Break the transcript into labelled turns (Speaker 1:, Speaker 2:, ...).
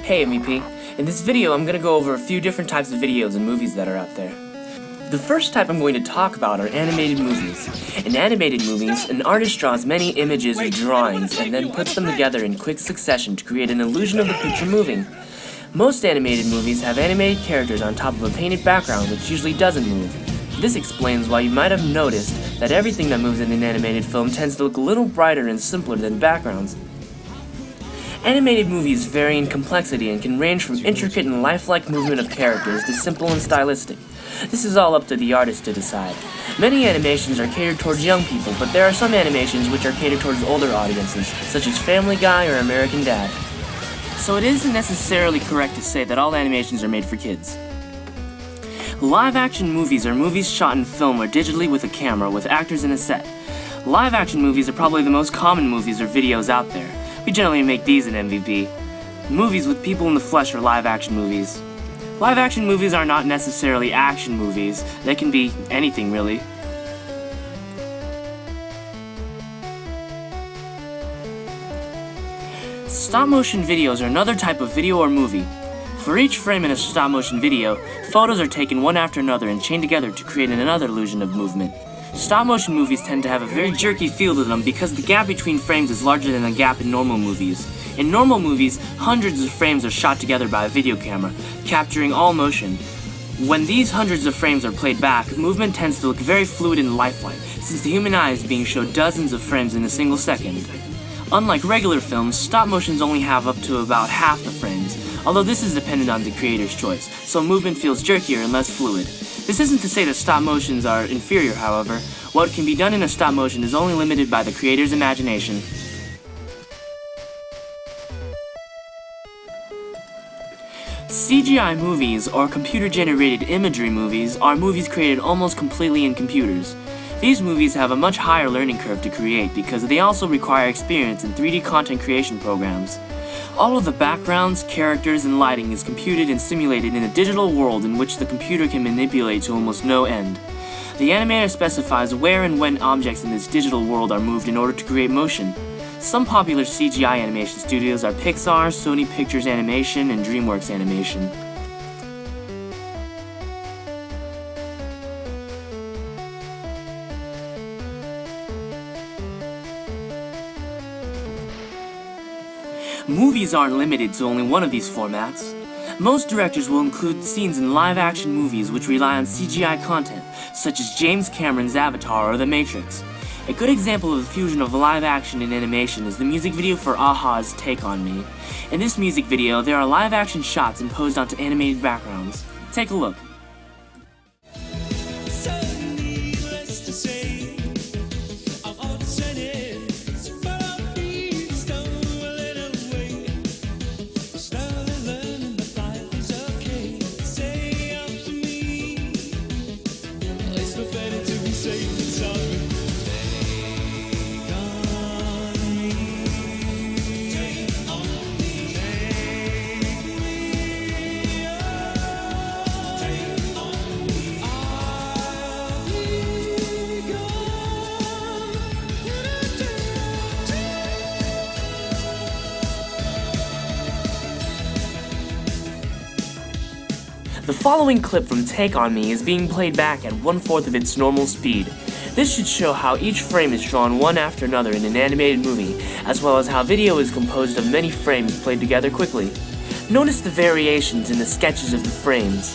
Speaker 1: Hey MVP, in this video I'm going to go over a few different types of videos and movies that are out there. The first type I'm going to talk about are animated movies. In animated movies, an artist draws many images or drawings and then puts them together in quick succession to create an illusion of the picture moving. Most animated movies have animated characters on top of a painted background which usually doesn't move. This explains why you might have noticed that everything that moves in an animated film tends to look a little brighter and simpler than backgrounds. Animated movies vary in complexity and can range from intricate and lifelike movement of characters to simple and stylistic. This is all up to the artist to decide. Many animations are catered towards young people, but there are some animations which are catered towards older audiences, such as Family Guy or American Dad. So it isn't necessarily correct to say that all animations are made for kids. Live-action movies are movies shot in film or digitally with a camera with actors in a set. Live-action movies are probably the most common movies or videos out there. We generally make these in MVP. Movies with people in the flesh are live-action movies. Live-action movies are not necessarily action movies. They can be anything, really. Stop-motion videos are another type of video or movie. For each frame in a stop-motion video, photos are taken one after another and chained together to create another illusion of movement. Stop-motion movies tend to have a very jerky feel to them because the gap between frames is larger than the gap in normal movies. In normal movies, hundreds of frames are shot together by a video camera, capturing all motion. When these hundreds of frames are played back, movement tends to look very fluid and lifelike, since the human eye is being shown dozens of frames in a single second. Unlike regular films, stop-motions only have up to about half the frames, although this is dependent on the creator's choice, so movement feels jerkier and less fluid. This isn't to say that stop-motions are inferior, however. What can be done in a stop-motion is only limited by the creator's imagination. CGI movies, or computer-generated imagery movies, are movies created almost completely in computers. These movies have a much higher learning curve to create because they also require experience in 3D content creation programs. All of the backgrounds, characters, and lighting is computed and simulated in a digital world in which the computer can manipulate to almost no end. The animator specifies where and when objects in this digital world are moved in order to create motion. Some popular CGI animation studios are Pixar, Sony Pictures Animation, and DreamWorks Animation. Movies aren't limited to only one of these formats. Most directors will include scenes in live-action movies which rely on CGI content, such as James Cameron's Avatar or The Matrix. A good example of the fusion of live-action and animation is the music video for a-ha's Take On Me. In this music video, there are live-action shots imposed onto animated backgrounds. Take a look. The following clip from Take On Me is being played back at 1/4 of its normal speed. This should show how each frame is drawn one after another in an animated movie, as well as how video is composed of many frames played together quickly. Notice the variations in the sketches of the frames.